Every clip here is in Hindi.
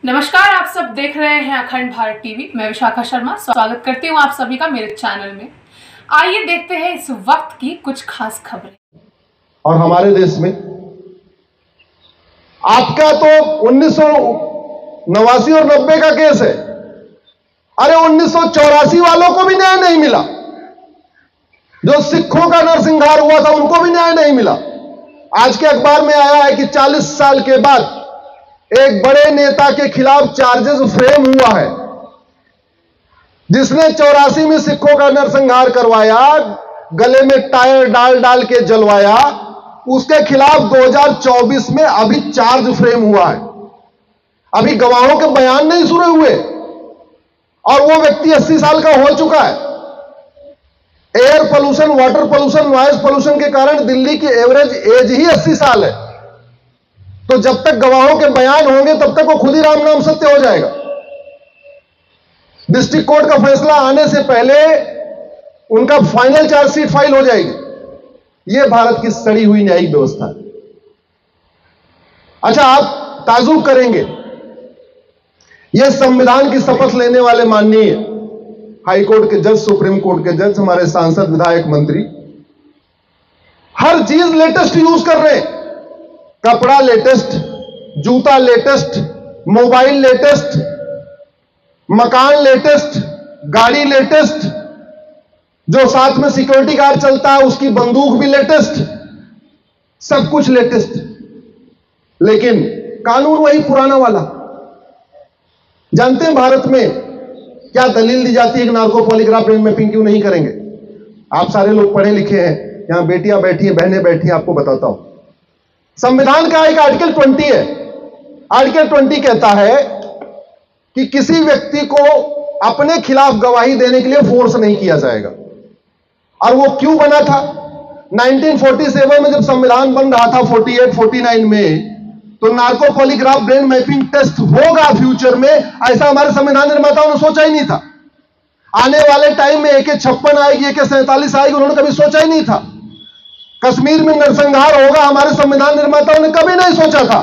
नमस्कार, आप सब देख रहे हैं अखंड भारत टीवी। मैं विशाखा शर्मा स्वागत करती हूं आप सभी का मेरे चैनल में। आइए देखते हैं इस वक्त की कुछ खास खबरें। और हमारे देश में आपका तो 1989 और 90 का केस है। अरे 1984 वालों को भी न्याय नहीं मिला। जो सिखों का नरसंहार हुआ था उनको भी न्याय नहीं मिला। आज के अखबार में आया है कि 40 साल के बाद एक बड़े नेता के खिलाफ चार्जेस फ्रेम हुआ है, जिसने 84 में सिखों का नरसंहार करवाया, गले में टायर डाल डाल के जलवाया। उसके खिलाफ 2024 में अभी चार्ज फ्रेम हुआ है। अभी गवाहों के बयान नहीं सुने हुए और वो व्यक्ति 80 साल का हो चुका है। Air pollution, water pollution, noise pollution के कारण दिल्ली की एवरेज एज ही 80 साल है। तो जब तक गवाहों के बयान होंगे तब तक वो खुद ही राम नाम सत्य हो जाएगा। डिस्ट्रिक्ट कोर्ट का फैसला आने से पहले उनका फाइनल चार्जशीट फाइल हो जाएगी। यह भारत की सड़ी हुई न्यायिक व्यवस्था है। अच्छा, आप ताजुब करेंगे, यह संविधान की शपथ लेने वाले माननीय हाई कोर्ट के जज, सुप्रीम कोर्ट के जज, हमारे सांसद, विधायक, मंत्री हर चीज लेटेस्ट यूज कर रहे हैं। कपड़ा लेटेस्ट, जूता लेटेस्ट, मोबाइल लेटेस्ट, मकान लेटेस्ट, गाड़ी लेटेस्ट, जो साथ में सिक्योरिटी गार्ड चलता है उसकी बंदूक भी लेटेस्ट, सब कुछ लेटेस्ट। लेकिन कानून वही पुराना वाला। जानते हैं भारत में क्या दलील दी जाती है कि नार्को पॉलीग्राफ ब्रेन मैपिंग क्यों नहीं करेंगे? आप सारे लोग पढ़े लिखे हैं, यहां बेटियां बैठी हैं, बहनें बैठी हैं, आपको बताता हूं। संविधान का एक आर्टिकल 20 है। आर्टिकल 20 कहता है कि किसी व्यक्ति को अपने खिलाफ गवाही देने के लिए फोर्स नहीं किया जाएगा। और वो क्यों बना था? 1947 में जब संविधान बन रहा था, 48-49 में, तो narco polygraph brain mapping test होगा फ्यूचर में, ऐसा हमारे संविधान निर्माताओं ने सोचा ही नहीं था। आने वाले टाइम में AK-56 आएगी, AK-47 आएगी, उन्होंने कभी सोचा ही नहीं था। कश्मीर में नरसंहार होगा, हमारे संविधान निर्माताओं ने कभी नहीं सोचा था।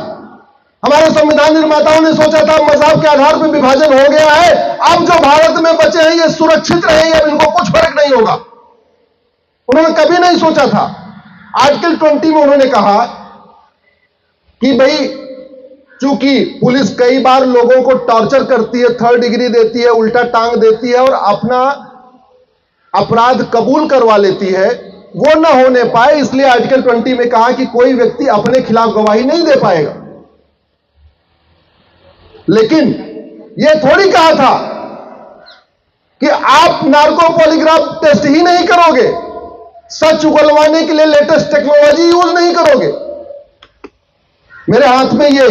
हमारे संविधान निर्माताओं ने सोचा था मजहब के आधार पर विभाजन हो गया है, अब जो भारत में बचे हैं ये सुरक्षित रहेंगे, अब इनको कुछ फर्क नहीं होगा। उन्होंने कभी नहीं सोचा था। आर्टिकल 20 में उन्होंने कहा कि भाई, चूंकि पुलिस कई बार लोगों को टॉर्चर करती है, 3rd डिग्री देती है, उल्टा टांग देती है और अपना अपराध कबूल करवा लेती है, वो ना होने पाए, इसलिए आर्टिकल 20 में कहा कि कोई व्यक्ति अपने खिलाफ गवाही नहीं दे पाएगा। लेकिन यह थोड़ी कहा था कि आप नार्को पॉलीग्राफ टेस्ट ही नहीं करोगे, सच उगलवाने के लिए लेटेस्ट टेक्नोलॉजी यूज नहीं करोगे। मेरे हाथ में ये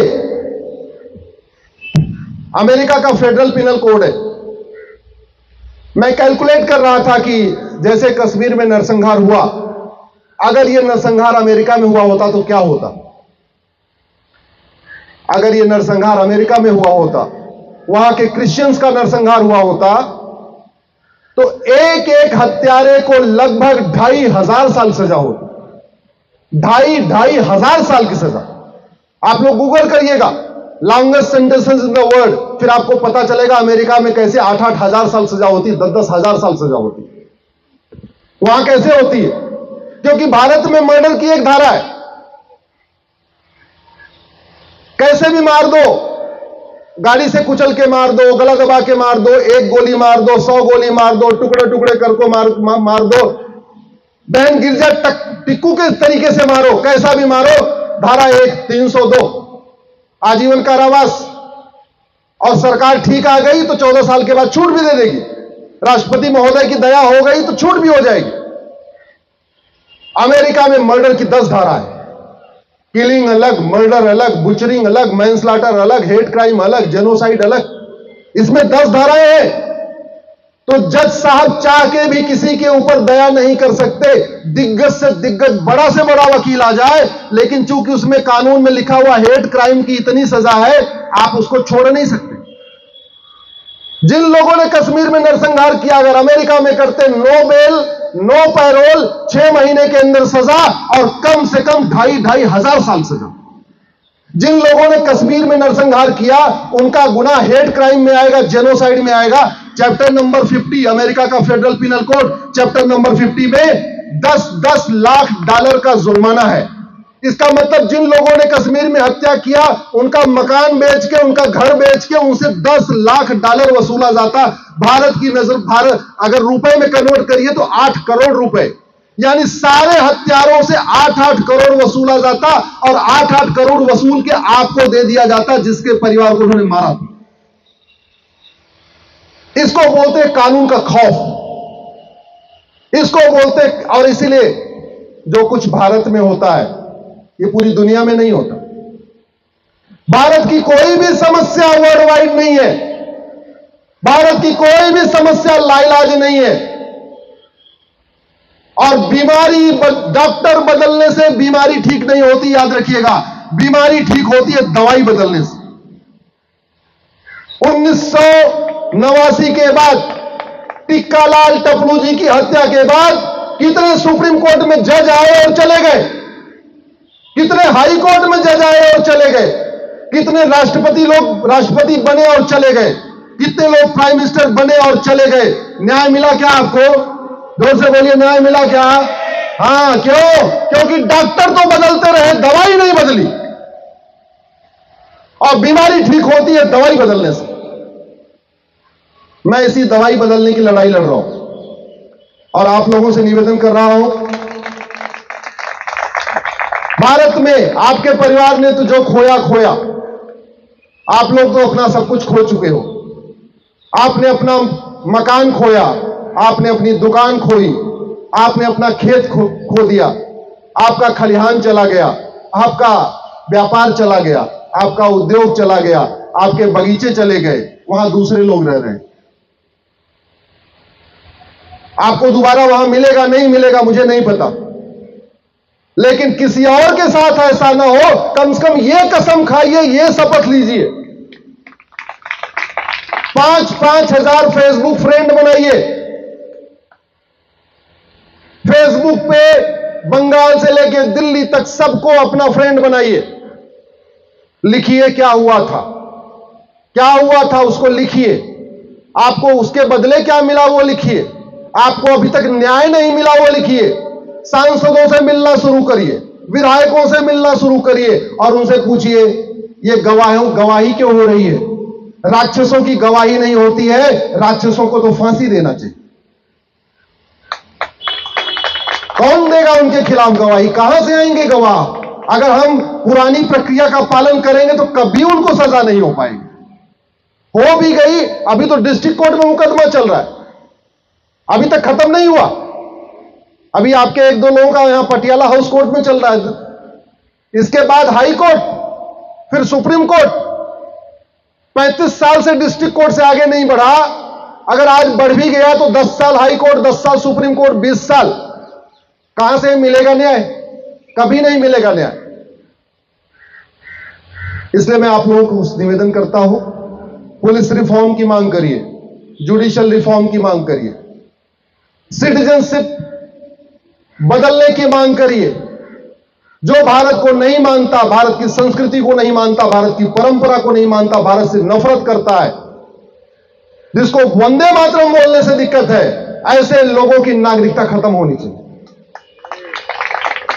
अमेरिका का फेडरल पिनल कोड है। मैं कैलकुलेट कर रहा था कि जैसे कश्मीर में नरसंहार हुआ, अगर यह नरसंहार अमेरिका में हुआ होता तो क्या होता? अगर यह नरसंहार अमेरिका में हुआ होता, वहां के क्रिश्चियंस का नरसंहार हुआ होता, तो एक एक हत्यारे को लगभग 2500 साल सजा होती। 2500 साल की सजा। आप लोग गूगल करिएगा, longest sentences in the world, फिर आपको पता चलेगा अमेरिका में कैसे 8-8 हजार साल सजा होती, 10-10 हजार साल सजा होती। वहां कैसे होती है? क्योंकि भारत में मर्डर की एक धारा है, कैसे भी मार दो, गाड़ी से कुचल के मार दो, गला दबा के मार दो, 1 गोली मार दो, 100 गोली मार दो, टुकड़े टुकड़े करको मार दो, बहन गिरजा टिक्कू के तरीके से मारो, कैसा भी मारो, धारा 302 आजीवन कारावास। और सरकार ठीक आ गई तो 14 साल के बाद छूट भी दे देगी। राष्ट्रपति महोदय की दया हो गई तो छूट भी हो जाएगी। अमेरिका में मर्डर की 10 धारा है। किलिंग अलग, मर्डर अलग, बुचरिंग अलग, मैनस्लॉटर अलग, हेट क्राइम अलग, जेनोसाइड अलग। इसमें 10 धाराएं हैं। तो जज साहब चाह के भी किसी के ऊपर दया नहीं कर सकते। दिग्गज से दिग्गज, बड़ा से बड़ा वकील आ जाए, लेकिन चूंकि उसमें कानून में लिखा हुआ हेट क्राइम की इतनी सजा है, आप उसको छोड़ नहीं सकते। जिन लोगों ने कश्मीर में नरसंहार किया, अगर अमेरिका में करते, नो बेल, नो पैरोल, 6 महीने के अंदर सजा और कम से कम 2500 साल सजा। जिन लोगों ने कश्मीर में नरसंहार किया उनका गुनाह हेट क्राइम में आएगा, जेनोसाइड में आएगा। चैप्टर नंबर 50 अमेरिका का federal penal code, chapter number 50 में 10-10 लाख डॉलर का जुर्माना है। इसका मतलब जिन लोगों ने कश्मीर में हत्या किया उनका मकान बेच के, उनका घर बेच के उनसे 10 लाख डॉलर वसूला जाता। भारत की नजर, भारत अगर रुपए में कन्वर्ट करिए तो 8 करोड़ रुपए, यानी सारे हत्यारों से 8-8 करोड़ वसूला जाता और 8-8 करोड़ वसूल के आपको दे दिया जाता जिसके परिवार को उन्होंने मारा था। इसको बोलते हैं कानून का खौफ, इसको बोलते। और इसीलिए जो कुछ भारत में होता है ये पूरी दुनिया में नहीं होता। भारत की कोई भी समस्या वर्ल्ड वाइड नहीं है, भारत की कोई भी समस्या लाइलाज नहीं है। और बीमारी, डॉक्टर बदलने से बीमारी ठीक नहीं होती, याद रखिएगा। बीमारी ठीक होती है दवाई बदलने से। 1989 के बाद, टिक्कालाल टपलू जी की हत्या के बाद कितने सुप्रीम कोर्ट में जज आए और चले गए, कितने हाई कोर्ट में जज आए और चले गए, कितने राष्ट्रपति बने और चले गए, कितने लोग प्राइम मिनिस्टर बने और चले गए। न्याय मिला क्या आपको? जोर से बोलिए, न्याय मिला क्या? हां, क्यों? क्योंकि डॉक्टर तो बदलते रहे, दवाई नहीं बदली। और बीमारी ठीक होती है दवाई बदलने से। मैं इसी दवाई बदलने की लड़ाई लड़ रहा हूं और आप लोगों से निवेदन कर रहा हूं, भारत में आपके परिवार ने तो जो खोया खोया, आप लोग तो अपना सब कुछ खो चुके हो। आपने अपना मकान खोया, आपने अपनी दुकान खोई, आपने अपना खेत खो दिया, आपका खलिहान चला गया, आपका व्यापार चला गया, आपका उद्योग चला गया, आपके बगीचे चले गए, वहां दूसरे लोग रह रहे हैं। आपको दोबारा वहां मिलेगा नहीं मिलेगा मुझे नहीं पता, लेकिन किसी और के साथ ऐसा ना हो। कम से कम ये कसम खाइए, ये शपथ लीजिए, 5-5 हजार फेसबुक फ्रेंड बनाइए। फेसबुक पे बंगाल से लेकर दिल्ली तक सबको अपना फ्रेंड बनाइए। लिखिए क्या हुआ था, क्या हुआ था उसको लिखिए। आपको उसके बदले क्या मिला वो लिखिए। आपको अभी तक न्याय नहीं मिला वो लिखिए। सांसदों से मिलना शुरू करिए, विधायकों से मिलना शुरू करिए और उनसे पूछिए ये गवाही क्यों हो रही है। राक्षसों की गवाही नहीं होती है, राक्षसों को तो फांसी देना चाहिए। कौन देगा उनके खिलाफ गवाही? कहां से आएंगे गवाह? अगर हम पुरानी प्रक्रिया का पालन करेंगे तो कभी उनको सजा नहीं हो पाएगी। हो भी गई, अभी तो डिस्ट्रिक्ट कोर्ट में मुकदमा चल रहा है, अभी तक खत्म नहीं हुआ। अभी आपके 1-2 लोगों का यहां पटियाला हाउस कोर्ट में चल रहा है, इसके बाद हाई कोर्ट, फिर सुप्रीम कोर्ट। 35 साल से डिस्ट्रिक्ट कोर्ट से आगे नहीं बढ़ा। अगर आज बढ़ भी गया तो 10 साल हाई कोर्ट, 10 साल सुप्रीम कोर्ट, 20 साल। कहां से मिलेगा न्याय? कभी नहीं मिलेगा न्याय। इसलिए मैं आप लोगों को निवेदन करता हूं, पुलिस रिफॉर्म की मांग करिए, जुडिशियल रिफॉर्म की मांग करिए, सिटीजनशिप बदलने की मांग करिए। जो भारत को नहीं मानता, भारत की संस्कृति को नहीं मानता, भारत की परंपरा को नहीं मानता, भारत से नफरत करता है, जिसको वंदे मातरम बोलने से दिक्कत है, ऐसे लोगों की नागरिकता खत्म होनी चाहिए।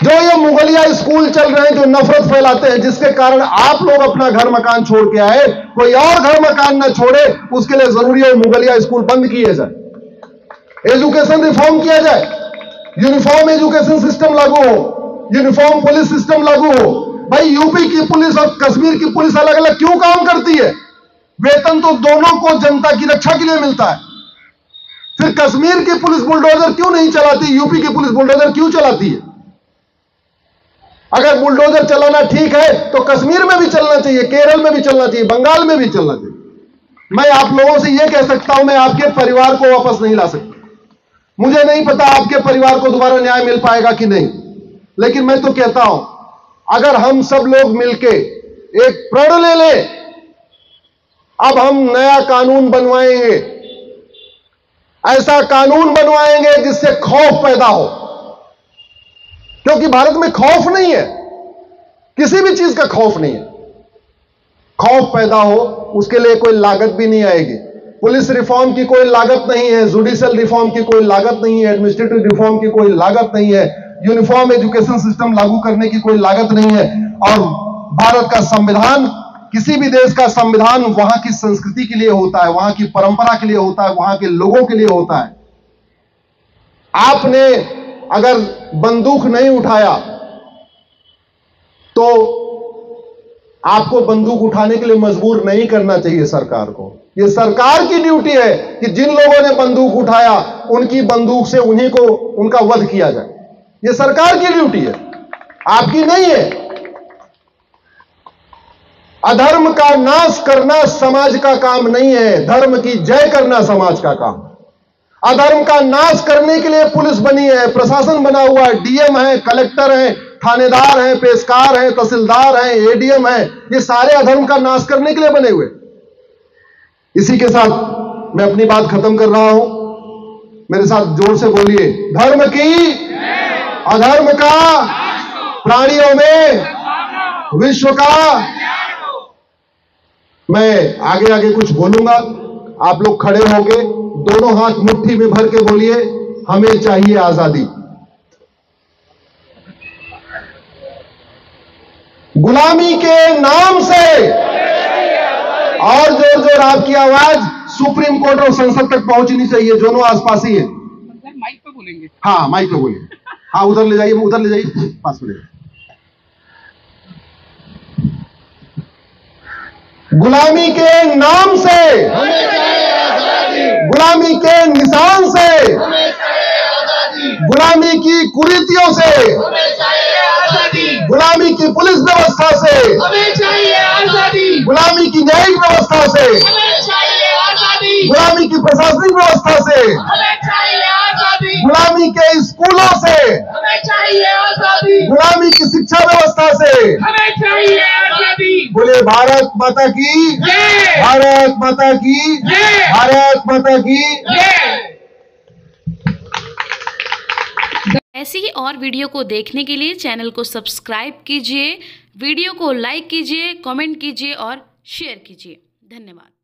जो ये मुगलिया स्कूल चल रहे हैं, जो नफरत फैलाते हैं, जिसके कारण आप लोग अपना घर मकान छोड़ के आए, कोई और घर मकान ना छोड़े, उसके लिए जरूरी है मुगलिया स्कूल बंद किए जाए, एजुकेशन रिफॉर्म किया जाए, यूनिफॉर्म एजुकेशन सिस्टम लागू हो, यूनिफॉर्म पुलिस सिस्टम लागू हो। भाई यूपी की पुलिस और कश्मीर की पुलिस अलग अलग क्यों काम करती है? वेतन तो दोनों को जनता की रक्षा के लिए मिलता है। फिर कश्मीर की पुलिस बुलडोजर क्यों नहीं चलाती, यूपी की पुलिस बुलडोजर क्यों चलाती है? अगर बुलडोजर चलाना ठीक है तो कश्मीर में भी चलना चाहिए, केरल में भी चलना चाहिए, बंगाल में भी चलना चाहिए। मैं आप लोगों से यह कह सकता हूं, मैं आपके परिवार को वापस नहीं ला सकता। मुझे नहीं पता आपके परिवार को दोबारा न्याय मिल पाएगा कि नहीं, लेकिन मैं तो कहता हूं, अगर हम सब लोग मिलके एक प्रण ले लें, अब हम नया कानून बनवाएंगे, ऐसा कानून बनवाएंगे जिससे खौफ पैदा हो। क्योंकि भारत में खौफ नहीं है, किसी भी चीज का खौफ नहीं है। खौफ पैदा हो, उसके लिए कोई लागत भी नहीं आएगी। पुलिस रिफॉर्म की कोई लागत नहीं है, जुडिशियल रिफॉर्म की कोई लागत नहीं है, एडमिनिस्ट्रेटिव रिफॉर्म की कोई लागत नहीं है, यूनिफॉर्म एजुकेशन सिस्टम लागू करने की कोई लागत नहीं है। और भारत का संविधान, किसी भी देश का संविधान वहां की संस्कृति के लिए होता है, वहां की परंपरा के लिए होता है, वहां के लोगों के लिए होता है। आपने अगर बंदूक नहीं उठाया तो आपको बंदूक उठाने के लिए मजबूर नहीं करना चाहिए सरकार को। यह सरकार की ड्यूटी है कि जिन लोगों ने बंदूक उठाया उनकी बंदूक से उन्हीं को उनका वध किया जाए। यह सरकार की ड्यूटी है, आपकी नहीं है। अधर्म का नाश करना समाज का काम नहीं है, धर्म की जय करना समाज का काम है। अधर्म का नाश करने के लिए पुलिस बनी है, प्रशासन बना हुआ है, डीएम है, कलेक्टर है, थानेदार हैं, पेशकार हैं, तहसीलदार हैं, एडीएम हैं, ये सारे अधर्म का नाश करने के लिए बने हुए। इसी के साथ मैं अपनी बात खत्म कर रहा हूं। मेरे साथ जोर से बोलिए, धर्म की, अधर्म का, प्राणियों में विश्व का। मैं आगे आगे कुछ बोलूंगा, आप लोग खड़े होके दोनों हाथ मुट्ठी में भर के बोलिए, हमें चाहिए आजादी। गुलामी के नाम से, और जोर जोर आपकी आवाज सुप्रीम कोर्ट और संसद तक पहुंचनी चाहिए। दोनों आसपास ही है, माइक पे बोलेंगे। हाँ माइक पे बोलिए, हाँ उधर ले जाइए, उधर ले जाइए, पास में ले जाइए। गुलामी के नाम से, गुलामी के निशान से, गुलामी की कुरीतियों से, गुलामी की पुलिस व्यवस्था से, गुलामी की न्यायिक व्यवस्था से, गुलामी की प्रशासनिक व्यवस्था से, गुलामी के स्कूलों से, गुलामी की शिक्षा व्यवस्था से। बोले भारत माता की, भारत माता की, भारत माता की। ऐसी ही और वीडियो को देखने के लिए चैनल को सब्सक्राइब कीजिए, वीडियो को लाइक कीजिए, कमेंट कीजिए और शेयर कीजिए। धन्यवाद।